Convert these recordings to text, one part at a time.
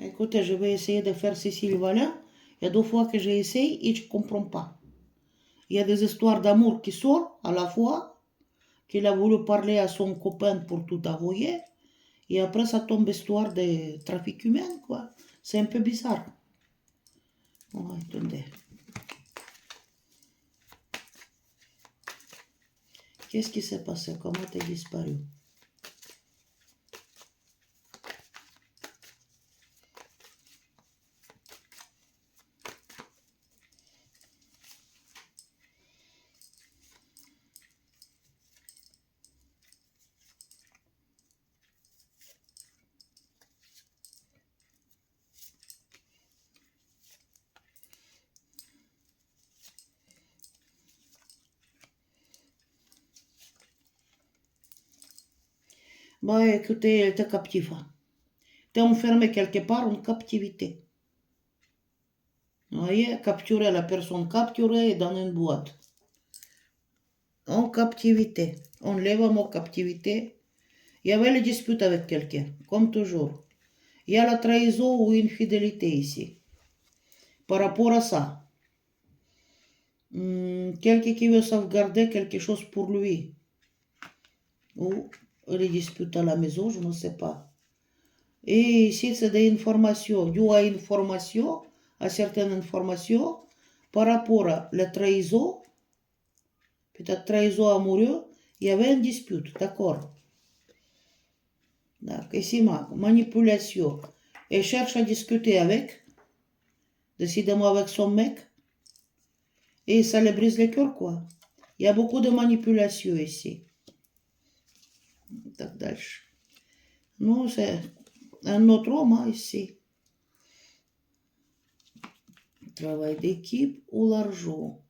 Écoutez, je vais essayer de faire Cécile Valin. Il y a 2 fois que j'essaye et je ne comprends pas. Il y a des histoires d'amour qui sortent à la fois, qu'il a voulu parler à son copain pour tout avouer, et après ça tombe histoire de trafic humain, quoi. C'est un peu bizarre. Oh, attendez. Qu'est-ce qui s'est passé? Comment t'es disparu? Bah écoutez, elle était captive. T'es enfermé quelque part en captivité. Vous voyez, capturer la personne capturée dans une boîte. En captivité. On lève en captivité. Il y avait les disputes avec quelqu'un, comme toujours. Il y a la trahison ou infidélité ici. Par rapport à ça, quelqu'un qui veut sauvegarder quelque chose pour lui, ou les disputes à la maison, je ne sais pas. Et ici, c'est des informations, dû à une formation, à certaines informations, par rapport à la trahison, peut-être trahison amoureuse, il y avait une dispute, d'accord. Ici, manipulation. Elle cherche à discuter avec, décidément avec son mec, et ça le brise le cœur, quoi. Il y a beaucoup de manipulation ici. Так дальше. Non, c'est un autre homme hein, ici. Travail d'équipe ou l'argent.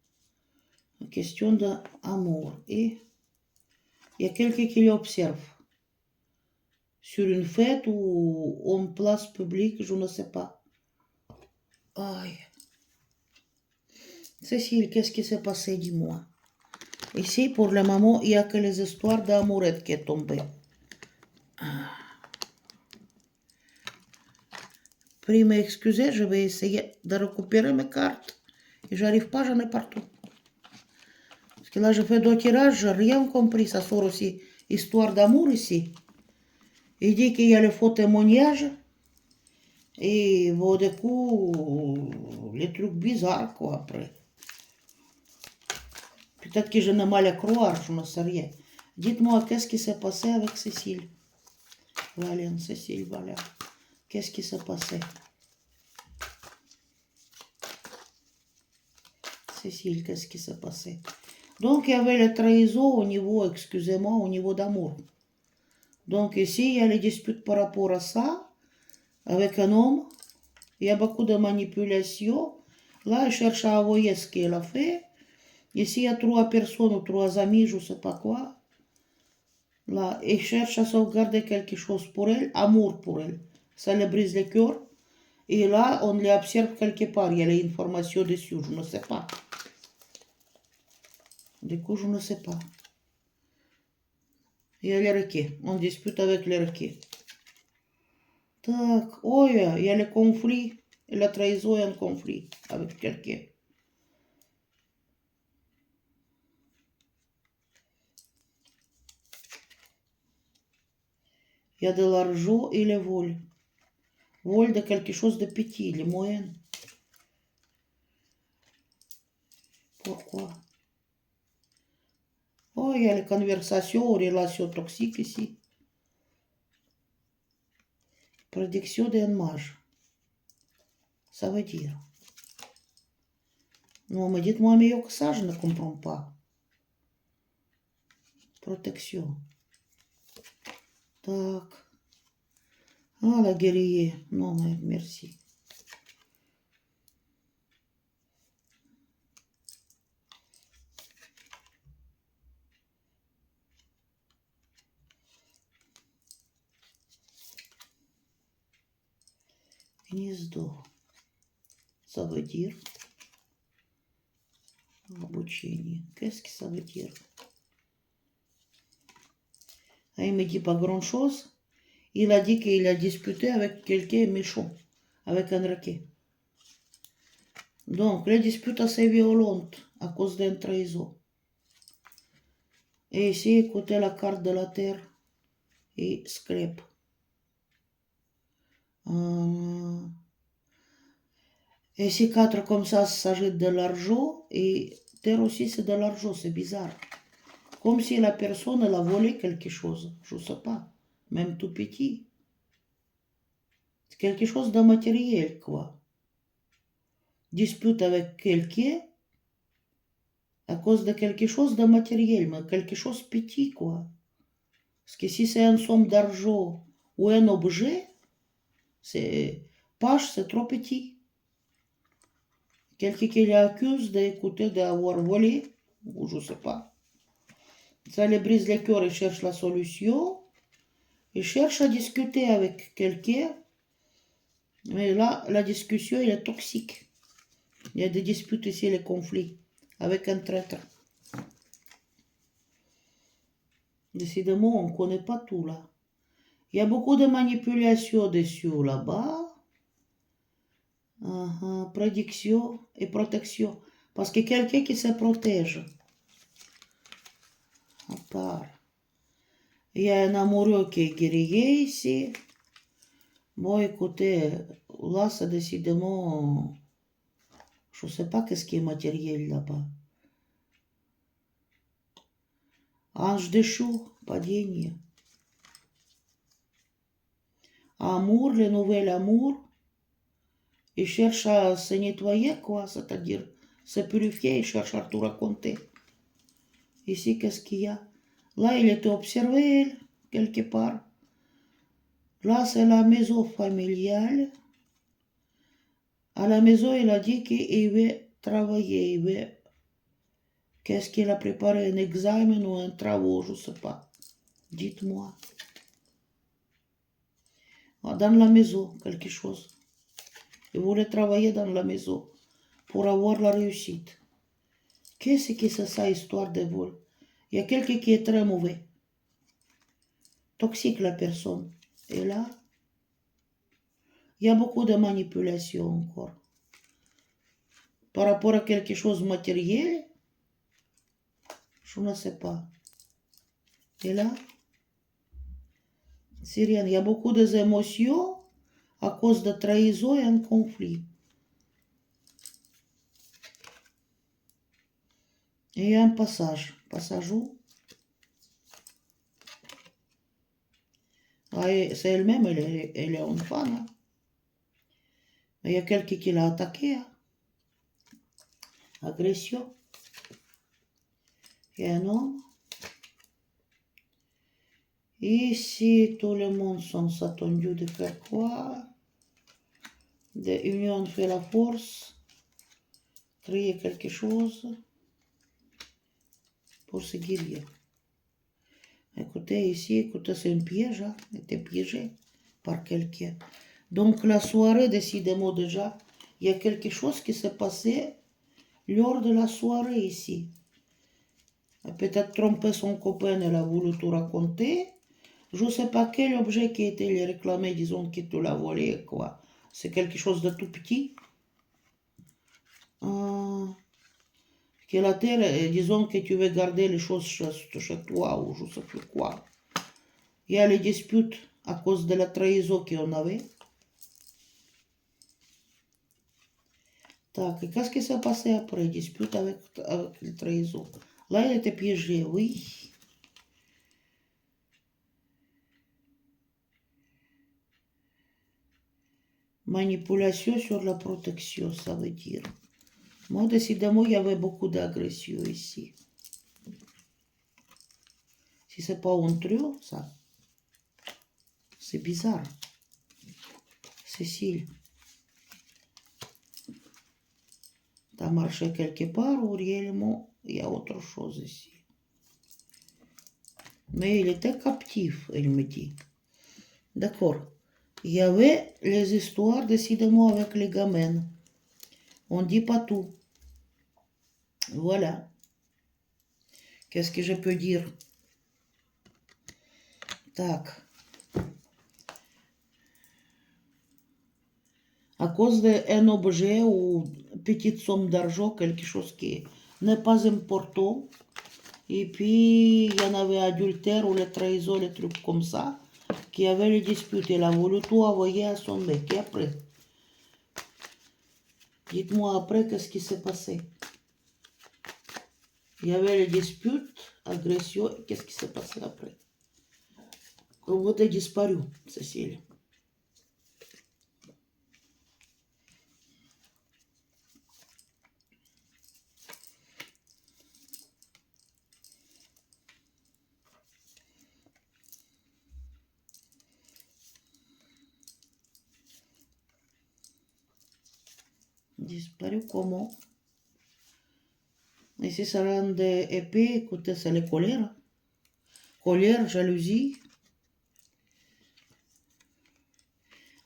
Question d'amour. Et il y a quelqu'un qui l'observe. Sur une fête ou en place publique, je ne sais pas. Aïe. Cécile, qu'est-ce qui s'est passé, dis-moi. Ici, pour la maman, il n'y a que les histoires d'amourette qui est tombée. Prie m'excuser, je vais essayer de récupérer mes cartes. Et j'arrive pas, j'en ai partout. Parce que là, je fais 2 tirages, j'ai rien compris. Ça sort aussi histoire d'amour ici. Il dit qu'il y a le faux témoignage. Et bon, du coup, les trucs bizarres, quoi, après. Peut-être que je n'ai mal à croire, je ne sais rien. Dites-moi, qu'est-ce qui s'est passé avec Cécile? Valène, Cécile, Valène. Qu'est-ce qui s'est passé? Cécile, qu'est-ce qui s'est passé? Donc, il y avait la trahison au niveau, excusez-moi, au niveau d'amour. Donc, ici, il y a les disputes par rapport à ça, avec un homme. Il y a beaucoup de manipulation. Là, elle cherche à avouer ce qu'elle a fait. Ici, il y a 3 personnes ou 3 amis, je ne sais pas quoi. Là, elle cherche à sauvegarder quelque chose pour elle, amour pour elle. Ça le brise le cœur. Et là, on l'observe quelque part. Il y a l'information dessus, je ne sais pas. Du coup, je ne sais pas. Il y a les requis. On dispute avec les requis. Tac. Oh, il y a le conflit. Et la trahison et un conflit avec quelqu'un. Il y a de l'argent et le vol. Vol de quelque chose de petit, les moyens. Pourquoi? Oh, il y a les conversations aux relations toxiques ici. Prédiction d'un mage. Ça veut dire. Non, mais dites-moi mieux que ça, je ne comprends pas. Protection. Tac. Ah, la guerrier. Non, mais merci. Гнездо. Ça veut dire обучение. Qu'est-ce que ça veut dire? Ah, il ne me dit pas grand-chose. Il a dit qu'il a disputé avec quelqu'un méchant. avec un raquet. Donc, les disputes assez violentes à cause d'une trahison. Et ici, écoutez la carte de la terre et scrap. Et si 4 comme ça s'agit de l'argent, et terre aussi c'est de l'argent, c'est bizarre. Comme si la personne elle a volé quelque chose, je ne sais pas, même tout petit. C'est quelque chose de matériel, quoi. Dispute avec quelqu'un à cause de quelque chose de matériel, mais quelque chose de petit, quoi. Parce que si c'est une somme d'argent ou un objet, c'est page, c'est trop petit. Quelqu'un qui l'accuse d'écouter, d'avoir volé, ou je ne sais pas. Ça les brise le cœur, il cherche la solution, il cherche à discuter avec quelqu'un, mais là, la discussion, elle est toxique. Il y a des disputes ici, les conflits, avec un traître. Décidément, on ne connaît pas tout là. Il y a beaucoup de manipulations dessus là-bas. Prédiction et protection. Parce que quelqu'un qui se protège. À part. Il y a un amoureux qui est guerrier ici. Bon, écoutez, là, c'est décidément... Je ne sais pas qu'est-ce qui est matériel là-bas. Ange déchu, падение. Amour, le nouvel amour. Il cherche à se nettoyer, quoi, c'est-à-dire se purifier, il cherche à tout raconter. Ici, qu'est-ce qu'il y a? Là, il était observé, quelque part. Là, c'est la maison familiale. À la maison, il a dit qu'il veut travailler, il veut... Qu'est-ce qu'il a préparé, un examen ou un travail, je ne sais pas. Dites-moi. Dans la maison, quelque chose. Il voulait travailler dans la maison pour avoir la réussite. Qu'est-ce que c'est ça, histoire de vol? Il y a quelqu'un qui est très mauvais. Toxique, la personne. Et là, il y a beaucoup de manipulation encore. Par rapport à quelque chose de matériel, je ne sais pas. Et là, c'est rien. Il y a beaucoup d'émotions à cause de trahison et un conflit. Et il y a un passage. Passage où? Ah, c'est elle-même, elle est en femme. Hein. Mais il y a quelqu'un qui l'a attaqué. Hein. Agression. Il y a un homme. Ici, tout le monde sont attendus de faire quoi? De union fait la force. Créer quelque chose pour se guérir. Écoutez, ici, écoutez, c'est un piège. Hein? Il était piégé par quelqu'un. Donc, la soirée, décidément déjà, il y a quelque chose qui s'est passé lors de la soirée ici. Peut-être tromper son copain, elle a voulu tout raconter. Je ne sais pas quel objet qui était réclamé, disons, qui te l'a volé, quoi. C'est quelque chose de tout petit. Que la terre, disons que tu veux garder les choses chez toi, ou je ne sais plus quoi. Il y a les disputes à cause de la trahison qu'on avait. Так, et qu'est-ce qui s'est passé après? Dispute avec les trahisons. Là, il était piégé, oui. Manipulation sur la protection, ça veut dire. Moi, décidément, il y avait beaucoup d'agression ici. Si c'est pas un trio, ça, c'est bizarre. Cécile, t'as marché quelque part ou réellement il y a autre chose ici? Mais il était captif, elle me dit. D'accord. Il y avait les histoires, décidément, avec les gamins. On ne dit pas tout. Voilà. Qu'est-ce que je peux dire? Tac. à cause d'un objet ou petite somme d'argent, quelque chose qui n'est pas important. Et puis, il y en avait adultère ou les trahisons, les trucs comme ça, qui avaient les disputes. Il a voulu tout envoyer à son mec. Et après, dites-moi après, qu'est-ce qui s'est passé? Il y avait les disputes, agressions. Qu'est-ce qui s'est passé après? Comment t'es disparu, Cécile? Disparu comment? Ici, ça rend des épées. Écoutez, c'est les colères. Colère, jalousie.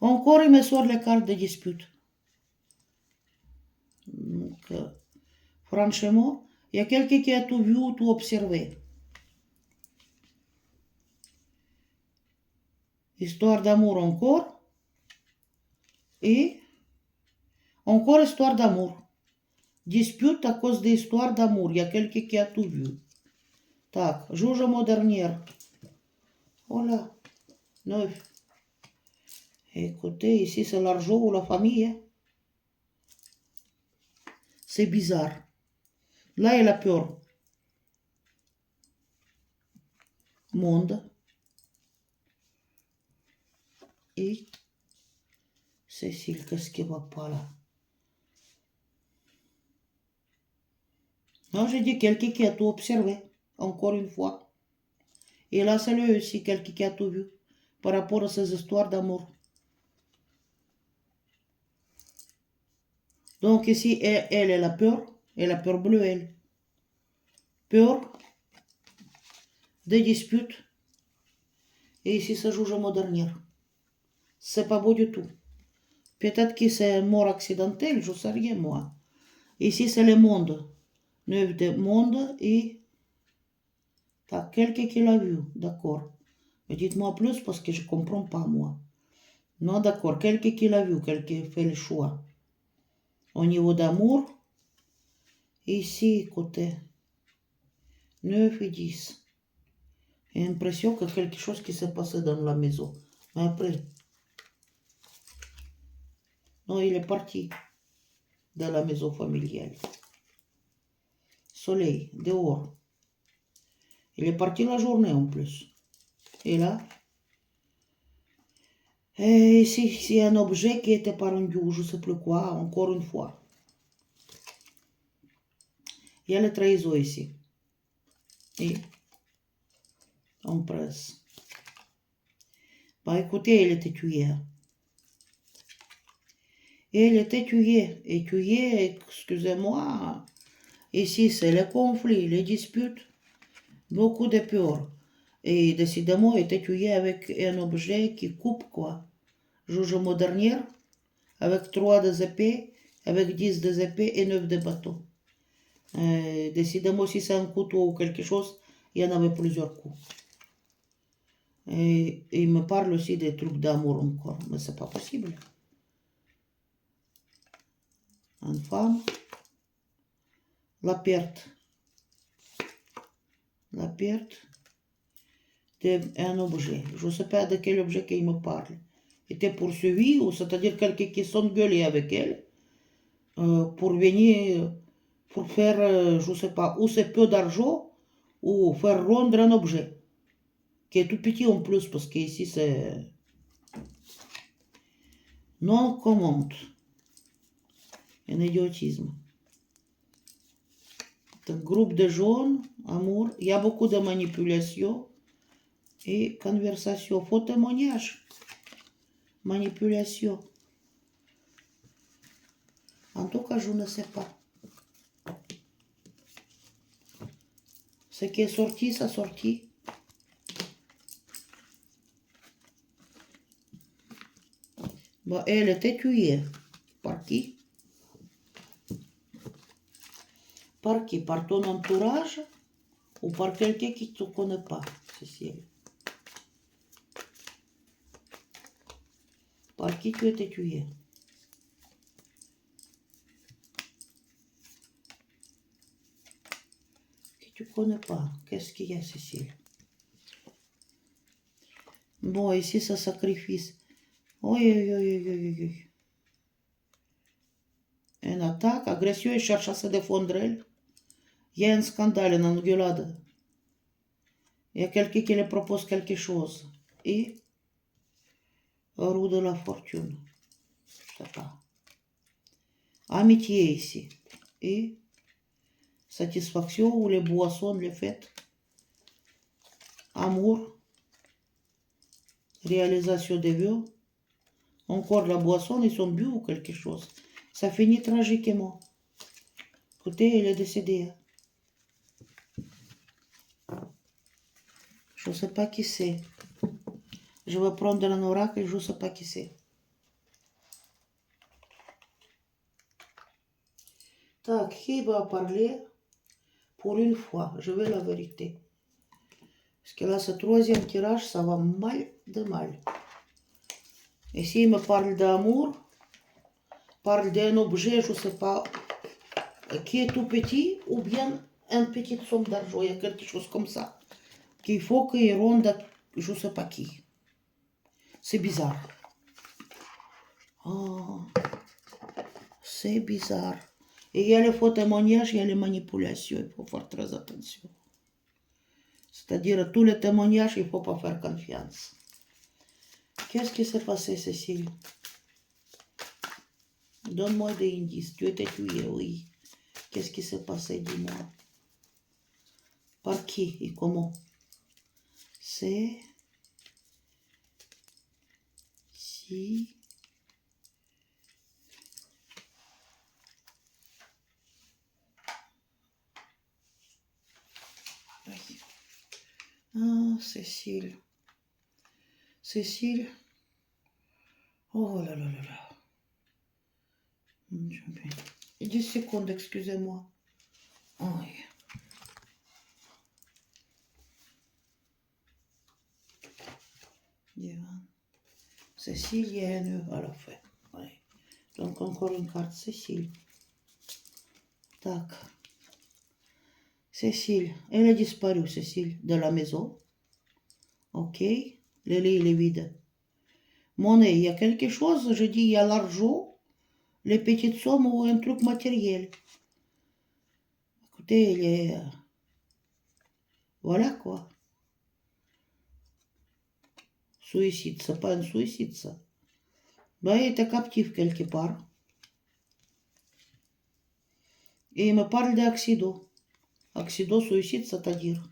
Encore, il me sort les cartes de dispute. Donc, franchement, il y a quelqu'un qui a tout vu, tout observé. Histoire d'amour encore. Et encore histoire d'amour. Dispute à cause d'histoire d'amour. Il y a quelqu'un qui a tout vu. Tac, juge modernière. Voilà. 9. Écoutez, ici c'est l'argent ou la famille. Hein. C'est bizarre. Là, il a peur. Monde. Et Cécile, qu'est-ce qui va pas là? Non, j'ai dit quelqu'un qui a tout observé. Encore une fois. Et là, c'est lui aussi, quelqu'un qui a tout vu. Par rapport à ces histoires d'amour. Donc ici, elle a peur. Elle a peur bleue, elle. Peur des disputes. Et ici, ça joue modernière. C'est pas beau du tout. Peut-être que c'est mort accidentelle, je sais rien, moi. Ici, c'est le monde. 9 de monde et... T'as quelqu'un qui l'a vu, d'accord. Mais dites-moi plus parce que je comprends pas, moi. Non, d'accord, quelqu'un qui l'a vu, quelqu'un fait le choix. Au niveau d'amour, ici, côté 9 et 10. J'ai l'impression que quelque chose qui s'est passé dans la maison. Mais après... Non, il est parti de la maison familiale. Soleil, dehors. Il est parti la journée en plus. Et là, et ici, c'est un objet qui était pas rendu, je ne sais plus quoi, encore une fois. Il y a le trésor ici. Et on presse. Bah écoutez, il était tué. Il était tué. Et tué, excusez-moi, ici c'est le conflit, les disputes, beaucoup de peur. Et décidément, il était tué avec un objet qui coupe, quoi. Juge modernière, avec 3 des épées, avec 10 des épées et 9 des bateaux. Décidément, si c'est un couteau ou quelque chose, il y en avait plusieurs coups. Et il me parle aussi des trucs d'amour encore, mais c'est pas possible. Une femme, la perte d'un objet. Je ne sais pas de quel objet qu'il me parle. Était poursuivi, ou c'est-à-dire quelqu'un qui s'engueulait avec elle, pour venir, pour faire, je ne sais pas, ou c'est peu d'argent, ou faire rendre un objet, qui est tout petit en plus, parce qu'ici c'est non commande, un idiotisme. Un groupe de jeunes, amour, il y a beaucoup de manipulation et conversation, faux témoignage, manipulation. En tout cas, je ne sais pas. Ce qui est sorti, ça sorti. Bon, elle était tuée. Par qui? Par qui? Par ton entourage ou par quelqu'un qui ne te connaît pas, Cécile? Par qui tu étais tuée? Tu connais pas. Qu'est-ce qu'il y a, Cécile? Bon, ici, ça sacrifice. Oui, oui, oui, oui, oui, oui. Une attaque, agression, il cherche à se défendre elle. Il y a un scandale, une engueulade. Il y a quelqu'un qui lui propose quelque chose. Et roue de la fortune. Je sais pas. Amitié ici. Et satisfaction ou les boissons, les fêtes. Amour. Réalisation des vœux. Encore la boisson, ils sont bu ou quelque chose. Ça finit tragiquement. Écoutez, il est décédé. Je ne sais pas qui c'est. Je vais prendre un oracle, je ne sais pas qui c'est. Tac, qui va parler pour une fois? Je veux la vérité. Parce que là, ce troisième tirage, ça va mal de mal. Et s'il me parle d'amour, parle d'un objet, je ne sais pas, qui est tout petit, ou bien une petite somme d'argent, il y a quelque chose comme ça. Qu'il faut qu'il ronde, je ne sais pas qui. C'est bizarre. Oh, c'est bizarre. Et il y a les faux témoignages, il y a les manipulations, il faut faire très attention. C'est-à-dire, tous les témoignages, il ne faut pas faire confiance. Qu'est-ce qui s'est passé, Cécile? Donne-moi des indices. Tu étais tuée, oui. Qu'est-ce qui s'est passé, dis-moi? Par qui et comment? C'est... Si... Oui. Ah, Cécile. Cécile. Oh là là là là. 10 secondes, excusez-moi. Oh, oui. Cécile, il y a un nœud à la fin. Oui. Donc encore une carte, Cécile. Tac. Cécile, elle a disparu, Cécile, de la maison. Ok. Le lit, il est vide. Monnaie, il y a quelque chose, je dis, il y a l'argent, les petites sommes ou un truc matériel. Écoutez, il est... Voilà quoi. Suicide, c'est pas un suicide, ça. Ben, il était captif quelque part. Et il me parle d'accident. Accident, suicide, c'est-à-dire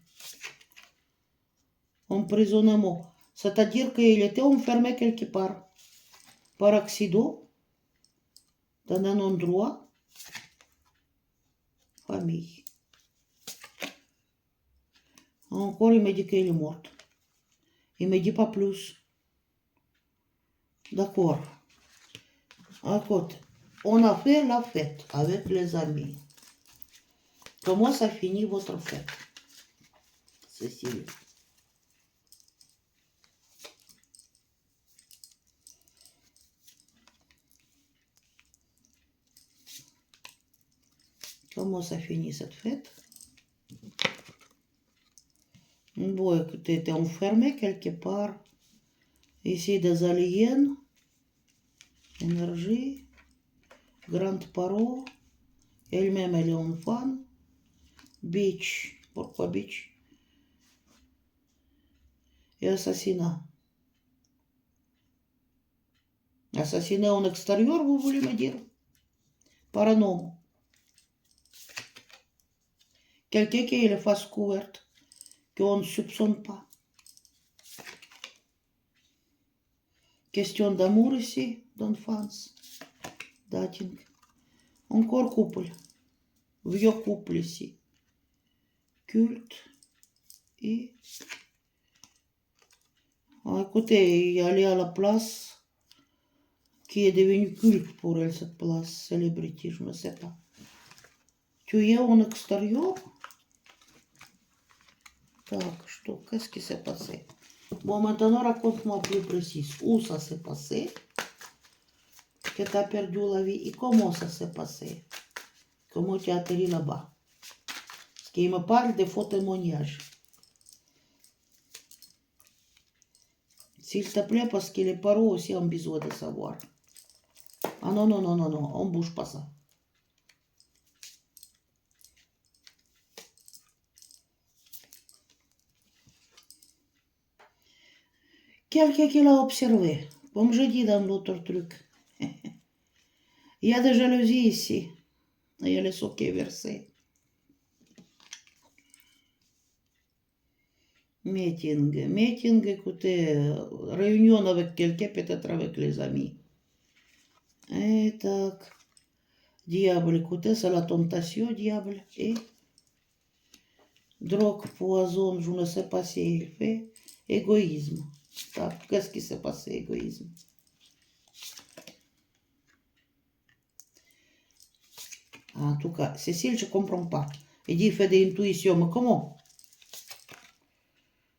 emprisonnement. C'est-à-dire qu'il était enfermé quelque part. Par accident, dans un endroit, famille. Encore, il me dit qu'il est mort. Il me dit pas plus. D'accord. Écoute, on a fait la fête avec les amis. Comment ça finit votre fête, Cécile? Comment ça finit cette fête? Bon, écoutez, t'es enfermé quelque part. Ici, des aliens. Énergie. Grande parole. Elle-même, elle est en fan. Bitch. Pourquoi bitch? Et assassinat. Assassinat en extérieur, vous voulez me dire? Par un homme. Quelqu'un qui a la face couverte, qu'on ne soupçonne pas. Question d'amour ici, d'enfance. Dating. Encore couple. Vieux couple ici. Culte. Et... Ah, écoutez, il est allé à la place qui est devenue culte pour elle, cette place, célébrité, je ne sais pas. Tu es en extérieur? Так, что, qu'est-ce qui s'est passé? Bon, maintenant, raconte-moi plus précis. Où ça s'est passé? Que tu as perdu la vie et comment ça s'est passé? Comment tu as atterri là-bas? qu'il me parle de faux témoignages. S'il te plaît, parce que les parents aussi ont besoin de savoir. Ah non, non, non, non, non, on ne bouge pas ça. Quelqu'un qui l'a observé, comme je dis dans l'autre truc. Il y a de jalousie ici. Il y a le sang qui est versé. Meeting. Meeting, écoutez, réunion avec quelqu'un, peut-être avec les amis. Et tac. Diable, écoutez, c'est la tentation, diable. Et drogue, poison, je ne sais pas si il fait. Égoïsme. Tac, qu'est-ce qui s'est passé, égoïsme? En tout cas, Cécile, je ne comprends pas. Il dit, il fait des intuitions, mais comment?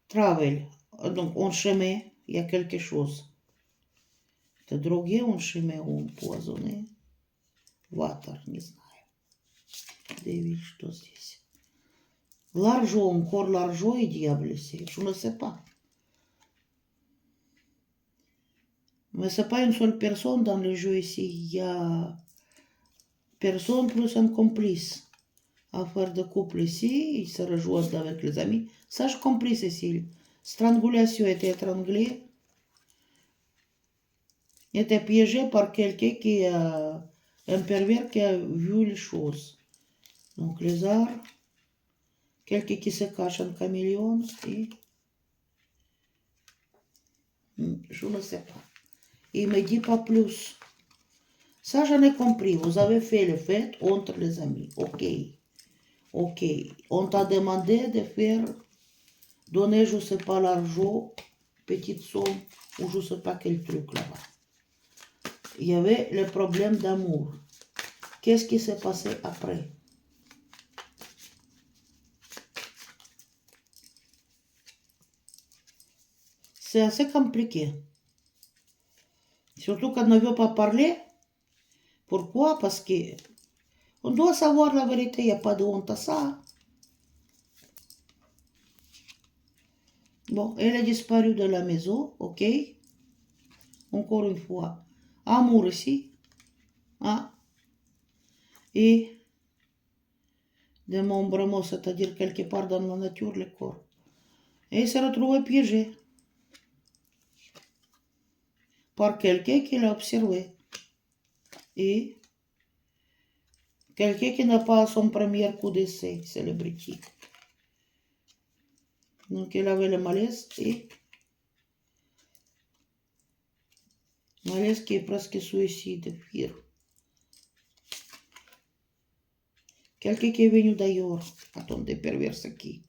Travel. Donc, en chemin, il y a quelque chose. Ты drogué en chemin ou empoisonné? Water, не знаю. Дэвид, что здесь? L'argent, encore l'argent et diable, je ne sais pas. Mais ce n'est pas une seule personne dans le jeu ici. Il y a personne plus un complice. Affaire de couple ici, il se rejoint avec les amis. Ça, je compris, Cécile. Strangulation était étranglé. Était piégé par quelqu'un qui a un pervers qui a vu les choses. Donc, les arts. Quelqu'un qui se cache en caméléon et... Je ne sais pas. Il ne me dit pas plus. Ça, j'en ai compris. Vous avez fait le fait entre les amis. Ok. Ok. On t'a demandé de faire... Donner, je ne sais pas, l'argent, petite somme, ou je ne sais pas quel truc là-bas. Il y avait le problème d'amour. Qu'est-ce qui s'est passé après? C'est assez compliqué. Surtout qu'on ne veut pas parler. Pourquoi? Parce que on doit savoir la vérité, il n'y a pas de honte à ça. Bon, elle a disparu de la maison, ok. Encore une fois. Amour ici. Hein? Et démembrement, c'est-à-dire quelque part dans la nature, le corps. Et il s'est retrouvé piégé par quelqu'un qui l'a observé. Et quelqu'un qui n'a pas son premier coup d'essai, célébrité. Donc il avait le malaise et malaise qui est presque suicide, pire. Quelqu'un qui est venu d'ailleurs. Attendez, pervers qui.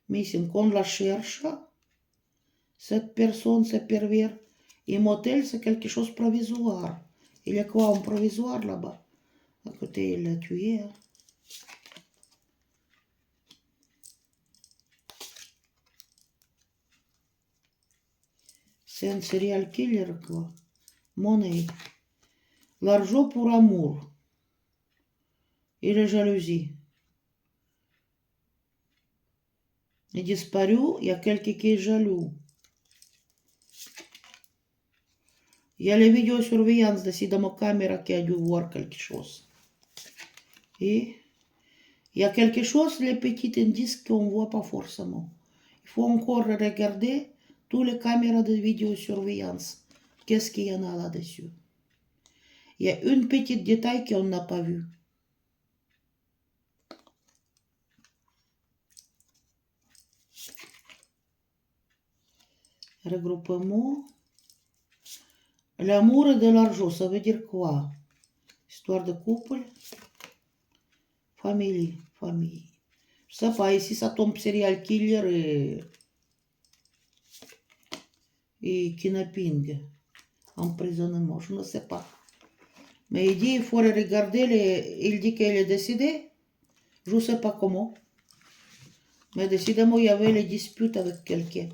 Mais si on la cherche, cette personne, ce pervers, et motel, c'est quelque chose de provisoire. Il y a quoi en provisoire là-bas? À côté, il l'a tué. Hein. C'est un serial killer, quoi. Monnaie. L'argent pour amour. Et la jalousie. Il est disparu, il y a quelqu'un qui est jaloux. Il y a les vidéosurveillance de ma caméra qui a dû voir quelque chose. Et il y a quelque chose, les petits indices qu'on ne voit pas forcément. Il faut encore regarder toutes les caméras de vidéosurveillance. Qu'est-ce qu'il y en a là-dessus? Il y a une petite détail qu'on n'a pas vu. Regroupement. L'amour et de l'argent, ça veut dire quoi? Histoire de couple. Famille. Je sais pas, ici ça tombe serial killer et kidnapping. Emprisonnement, je ne sais pas. Mais il dit, il faut regarder, il dit qu'il est décédé. Je ne sais pas comment. Mais décidément, il y avait les disputes avec quelqu'un.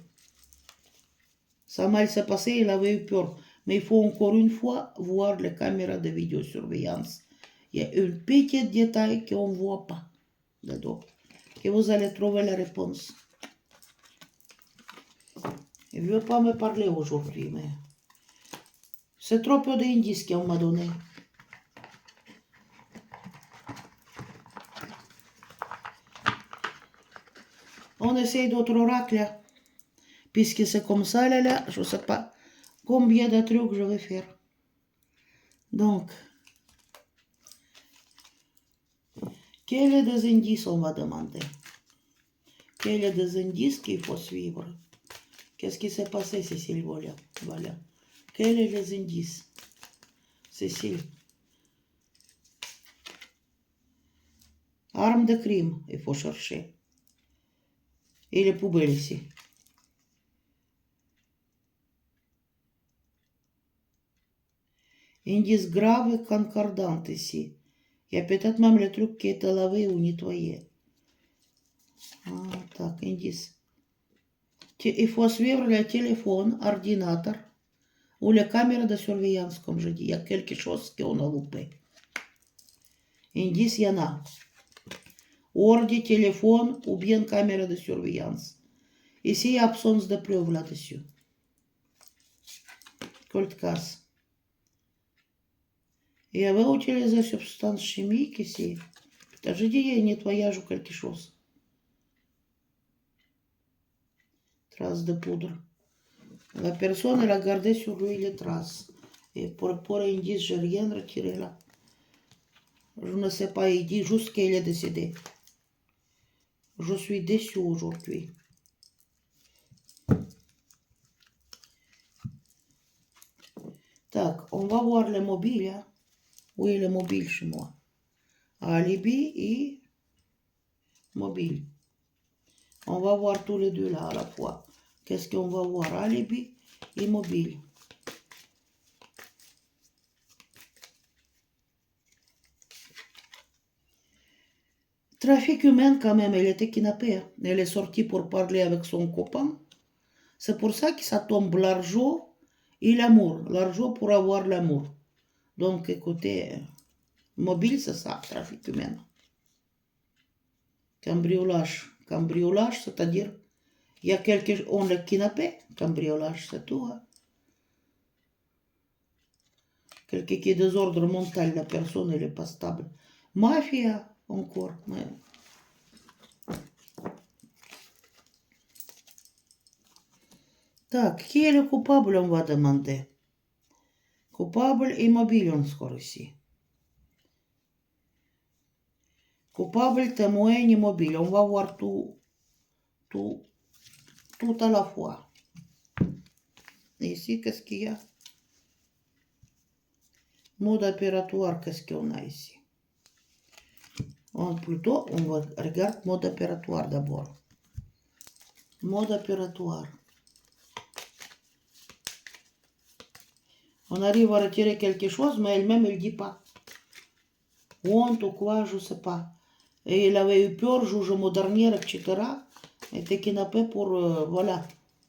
Ça mal s'est passé, il avait eu peur. Mais il faut encore une fois voir les caméras de vidéosurveillance. Il y a un petit détail qu'on ne voit pas dedans. Et vous allez trouver la réponse. Il ne veut pas me parler aujourd'hui, mais c'est trop peu d'indices qu'on m'a donné. On essaye d'autres oracles. Puisque c'est comme ça, là, je ne sais pas combien de trucs je vais faire. Donc, quels est des indices on va demander? Quels est des indices qu'il faut suivre? Qu'est-ce qui s'est passé, Cécile? Voilà. Quels sont les indices? Cécile. Arme de crime, il faut chercher. Et les poubelles ici. Indice grave et concordant ici. Il y a peut-être même le truc qui est lavé ou nettoyé. Ah, tac, indice. Il faut suivre le téléphone, ordinateur ou la caméra de surveillance, comme je dis. Il y a quelque chose qu'on a loupé. Indice, il y en a. Ordi, téléphone ou bien caméra de surveillance. Ici, il y a absence de preuve là-dessus. Cold casse. Il y avait utilisé substance chimique ici. Je dis, il y a nettoyage ou quelque chose. Traces de poudre. La personne, elle a gardé sur lui les traces. Et pour indice, je n'ai rien retiré là. Je ne sais pas, il dit juste qu'elle est décédée. Je suis déçue aujourd'hui. Tac, on va voir le mobile. Hein? Où est le mobile chez moi? Alibi et mobile. On va voir tous les deux là à la fois. Qu'est-ce qu'on va voir? Alibi et mobile. Trafic humain quand même, elle était kidnappée. Hein. Elle est sortie pour parler avec son copain. C'est pour ça que ça tombe l'argent et l'amour. L'argent pour avoir l'amour. Donc écoutez, mobile c'est ça, trafic humain. Cambriolage. Cambriolage, c'est-à-dire, il y a quelque... On l'a kidnappé. Cambriolage, c'est tout. Hein. Quelqu'un qui est désordre mental, la personne, elle n'est pas stable. Mafia, encore. Ouais. Так, qui est le coupable, on va demander. Coupable immobile, on score ici. Coupable, témoin, immobile. On va voir tout à la fois. Et ici, qu'est-ce qu'il y a? Mode opératoire, qu'est-ce qu'on a ici? Plutôt, on va regarder mode opératoire d'abord. Mode opératoire. On arrive à retirer quelque chose, mais elle-même, elle ne dit pas. Honte ou quoi, je ne sais pas. Et elle avait eu peur, juge modernière, etc. Elle était kidnappée pour... voilà.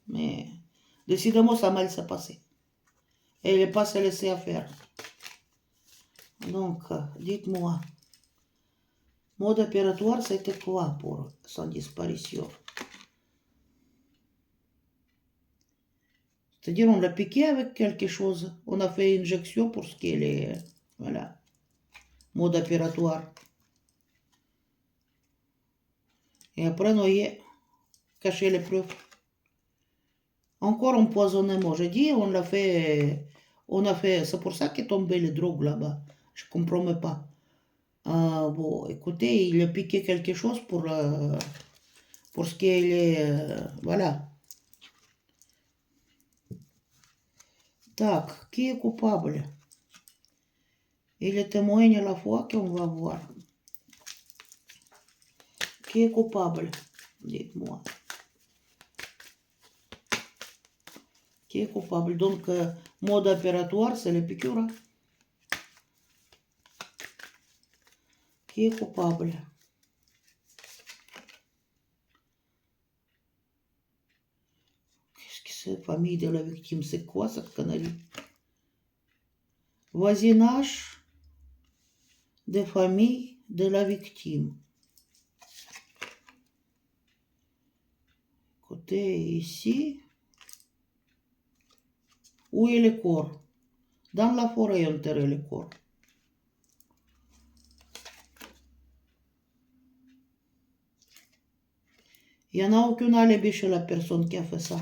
Mais décidément, ça mal s'est passé. Et elle n'est pas se laisser faire. Donc, dites-moi. Mode opératoire, c'était quoi pour son disparition? C'est-à-dire, on l'a piqué avec quelque chose. On a fait une injection pour ce qu'elle est... Voilà. Mode opératoire. Et après, on a caché les preuves. Encore empoisonnement. J'ai dit, on l'a fait... C'est pour ça qu'est tombé les drogues là-bas. Je ne comprends pas. Bon, écoutez, il a piqué quelque chose pour ce qu'elle est... voilà. Tac, qui est coupable? Et les témoins à la fois qu'on va voir. Qui est coupable? Dites-moi. Qui est coupable? Donc, mode opératoire, c'est le piqûre. Hein? Qui est coupable? Qu'est-ce que c'est? Famille de la victime, c'est quoi cette connerie? Voisinage, des familles de la victime. Côté ici. Où est le corps? Dans la forêt, enterré le corps. Il n'y en a aucun alibi chez la personne qui a fait ça.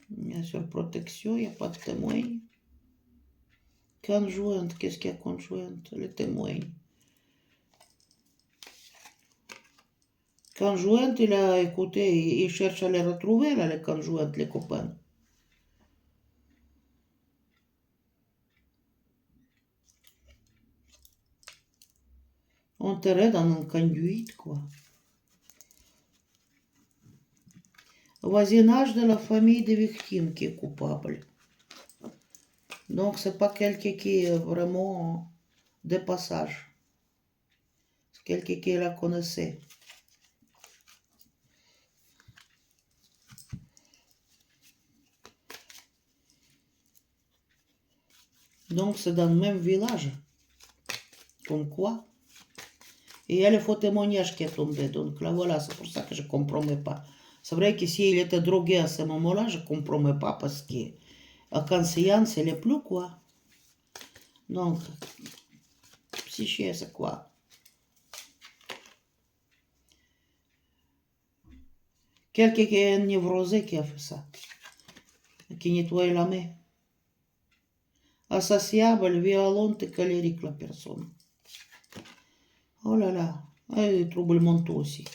Bien sûr, protection, il n'y a pas de témoin. Conjointe, qu'est-ce qu'il y a conjointe? Les témoins. Conjointe, il a écouté, il cherche à les retrouver, là, les conjointes, les copains. Enterré dans un conduite, quoi. Voisinage de la famille des victimes qui est coupable. Donc, c'est pas quelqu'un qui est vraiment de passage. C'est quelqu'un qui la connaissait. Donc, c'est dans le même village. Comme quoi. Et il y a le faux témoignage qui est tombé. Donc là, voilà, c'est pour ça que je ne compromets pas. C'est vrai que s'il était drogué à ce moment-là, je ne compromets pas parce que quand séance, il n'est plus, quoi. Donc, psyché, c'est quoi? Quelqu'un qui est névrosé qui a fait ça. Qui nettoie la main. Associable, violente et colérique, la personne. Oh là là. Et des troubles mentaux aussi.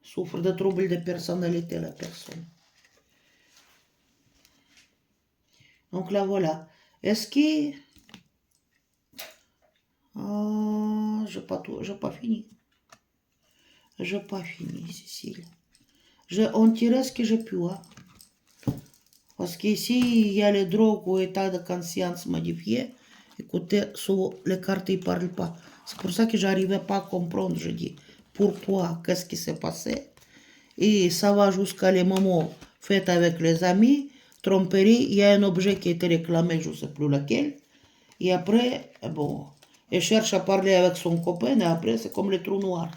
Souffre de troubles de personnalité, la personne. Donc là, voilà. Est-ce que... Oh, j'ai pas fini. J'ai pas fini, Cécile. On tirait ce que j'ai pu, hein. Parce qu'ici, il y a les drogues ou état de conscience modifié. Écoutez, sur les cartes, ils ne parlent pas. C'est pour ça que j'arrivais pas à comprendre. Je dis, pourquoi, qu'est-ce qui s'est passé? Et ça va jusqu'à les moments faits avec les amis. Tromperie, il y a un objet qui a été réclamé, je ne sais plus lequel. Et après, bon, elle cherche à parler avec son copain et après, c'est comme les trous noirs.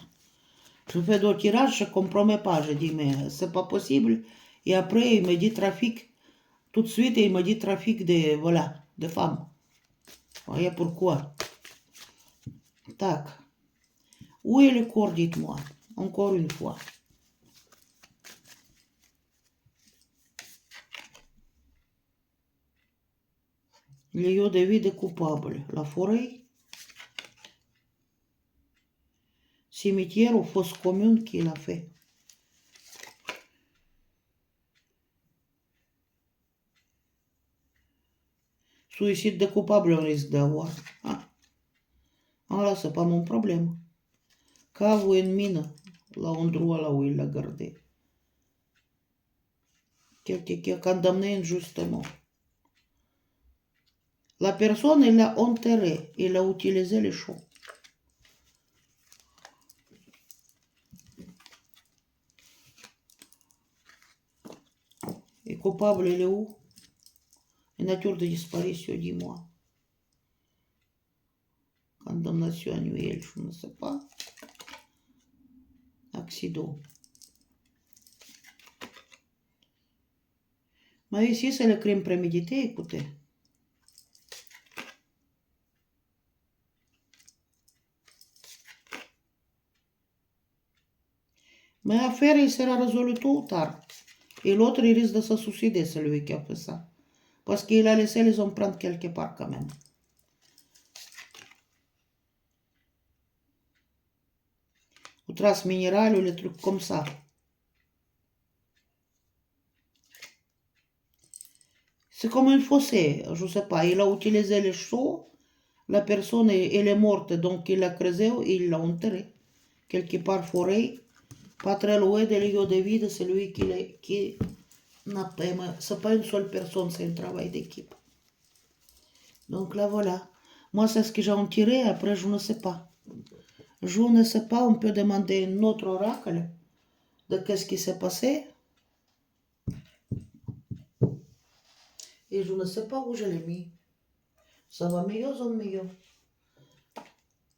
Je fais d'autres tirages, je ne comprends pas. Je dis, mais c'est pas possible. Et après, il me dit trafic. Tout de suite, il me dit trafic de, voilà, de femmes. Vous voyez pourquoi? Tac. Où est le corps, dites-moi? Encore une fois. Le lieu de vie des coupables. La forêt. Cimetière ou fosse commune qu'il a fait. Suicide de coupable, on risque d'avoir. Ah. Alors, c'est pas mon problème. Cave ou une mine, l'endroit là où il l'a gardé. Quelqu'un qui a condamné injustement. La personne, elle l'a enterré, il a utilisé les champs. Et coupable, il est où? Une nature de disparition, dis-moi. Condamnation annuelle, je ne sais pas. Accident. Mais ici, c'est le crime prémédité, écoutez. Mais l'affaire, il sera résolue tôt ou tard. Et l'autre, il risque de se suicider, celui qui a fait ça. Parce qu'il a laissé les empreintes quelque part quand même. Ou traces minérales ou les trucs comme ça. C'est comme un fossé, je ne sais pas. Il a utilisé les chaux. La personne, elle est morte, donc il l'a creusé et il l'a enterré. Quelque part forêt, pas très loin des lieux de vie de celui qui n'a pas aimé. C'est pas une seule personne, c'est un travail d'équipe. Donc là, voilà. Moi, c'est ce que j'ai en tiré, après, je ne sais pas. Je ne sais pas, on peut demander un autre oracle de qu'est-ce qui s'est passé. Et je ne sais pas où je l'ai mis. Ça va mieux ou mieux.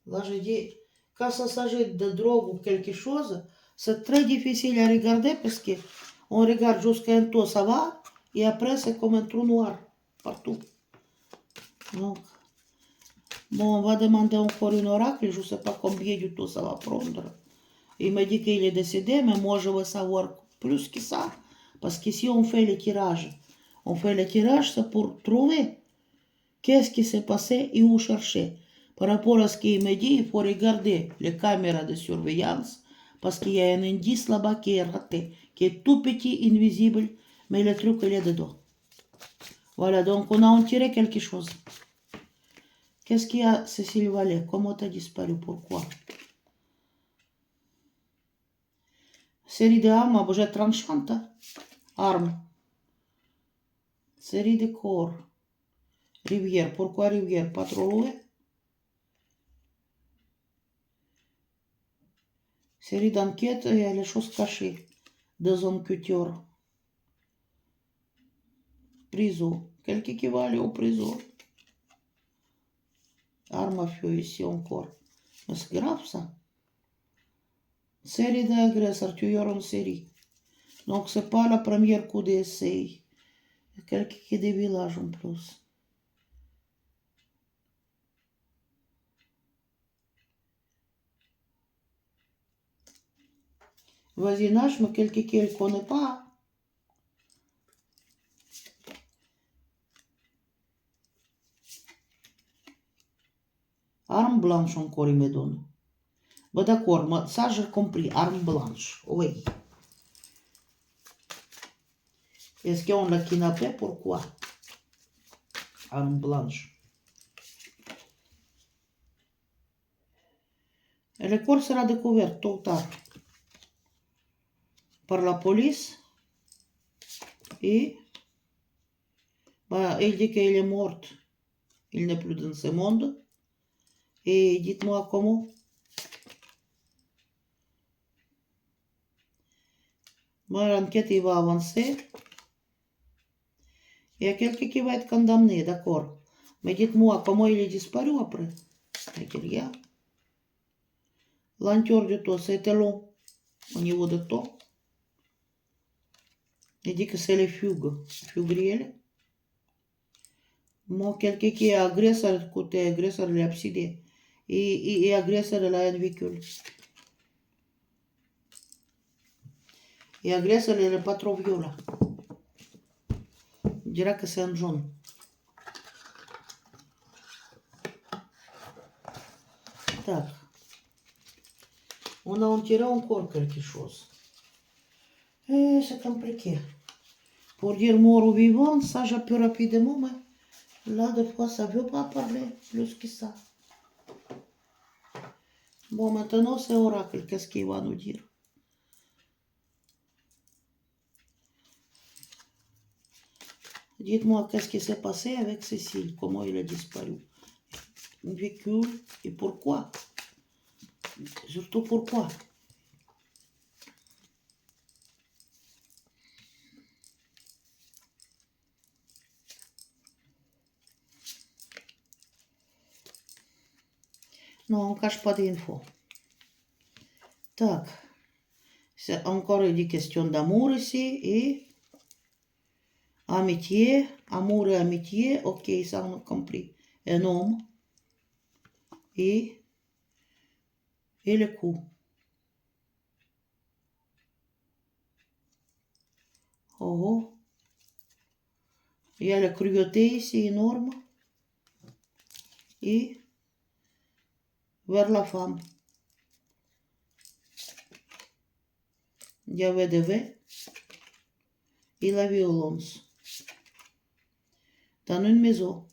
Là, je dis, quand ça s'agit de drogue ou quelque chose, c'est très difficile à regarder parce que on regarde jusqu'à un temps, ça va, et après, c'est comme un trou noir partout. Donc, bon, on va demander encore une oracle, je ne sais pas combien du temps ça va prendre. Il m'a dit qu'il est décédé, mais moi, je veux savoir plus que ça. Parce que si on fait le tirage, c'est pour trouver qu'est-ce qui s'est passé et où chercher. Par rapport à ce qu'il m'a dit, il faut regarder les caméras de surveillance parce qu'il y a un indice là-bas qui est raté, qui est tout petit, invisible, mais le truc, il est dedans. Voilà, donc on a en tiré quelque chose. Qu'est-ce qu'il y a, Cécile Vallée? Comment t'as disparu? Pourquoi? Série d'armes, objet tranchante. Armes. Série de corps. Rivière. Pourquoi rivière? Pas trop loin. Série d'enquêtes, il y a les choses cachées. Deux zones culture. Prison. Quelqu'un qui va aller au prison. Arme à feu ici encore. Mais c'est grave ça. Série d'agresseurs, tueurs en série. Donc c'est pas la première coup d'essai. Quelqu'un qui est des villages en plus. Voisinage, mais quelqu'un qui ne connaît pas. Arme blanche encore, il me donne. Bon, d'accord, ça j'ai compris. Arme blanche, oui. Est-ce qu'on l'a kidnappé? Pourquoi? Arme blanche. Et le corps sera découvert tôt ou tard par la police. Et bah, il dit qu'il est mort. Il n'est plus dans ce monde. Et dites-moi comment. Bon, l'enquête il va avancer. Il y a quelqu'un qui va être condamné, d'accord. Mais dites-moi comment il est disparu après. Rien. Lenteur du temps, c'était long au niveau du temps. Il dit que c'est les fugues. Fugues. Moi, quelqu'un qui est agresseur, côté agresseur, il est obsédé. Et agresseur, il a un véhicule. Et agresseur, il n'est pas trop violent. On dirait que c'est un jaune. Tac. On a en tiré encore quelque chose. Et c'est compliqué. Pour dire mort ou vivant, ça je peux rapidement, mais là, des fois, ça ne veut pas parler plus que ça. Bon, maintenant, c'est Oracle. Qu'est-ce qu'il va nous dire? Dites-moi, qu'est-ce qui s'est passé avec Cécile? Comment il a disparu? Un véhicule? Et pourquoi? Surtout pourquoi? Non, on ne cache pas d'infos. Tac. C'est encore une question d'amour ici et amitié. Amour et amitié. Ok, ça on a compris. Un homme. Et le coup. Oh. Il y a la cruauté ici énorme. Et vers la femme. Il y avait des vœux et la violence. Dans une maison.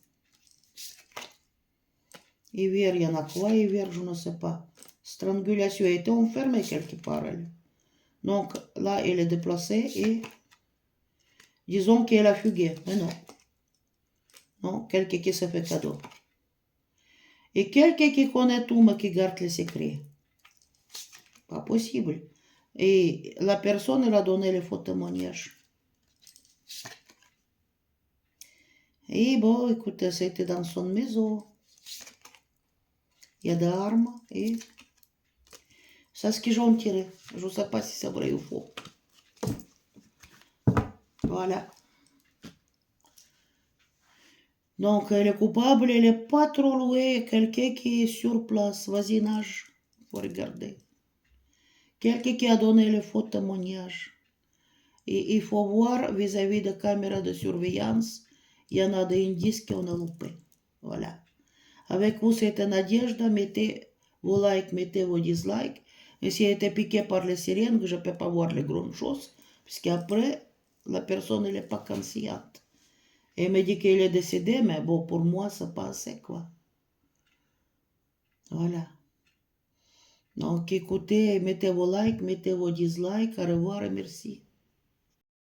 Hiver, il y en a quoi? Hiver, je ne sais pas. Strangulation a été enfermée quelque part. Elle. Donc là, elle est déplacée et disons qu'elle a fugué. Mais non. Non, quelqu'un qui s'est fait cadeau. Et quelqu'un qui connaît tout mais qui garde les secrets. Pas possible. Et la personne, elle a donné les faux témoignages. Et bon, écoutez, c'était dans son maison. Il y a des armes et c'est ce qu'ils ont tiré. Je ne sais pas si c'est vrai ou faux. Voilà. Donc, le coupable, il n'est pas trop loin. Quelqu'un qui est sur place, voisinage. Il faut regarder. Quelqu'un qui a donné le faux témoignage. Et il faut voir vis-à-vis de caméras de surveillance, il y en a des indices qu'on a loupés. Voilà. Avec vous, c'était Nadежда. Mettez vos likes, mettez vos dislikes. Et si elle était piquée par les sirènes, je ne peux pas voir les grandes choses, puisqu'après, la personne n'est pas consciente. Et elle me dit qu'il est décédé, mais bon, pour moi, c'est pas assez, quoi. Voilà. Donc, écoutez, mettez vos likes, mettez vos dislikes. Au revoir et merci.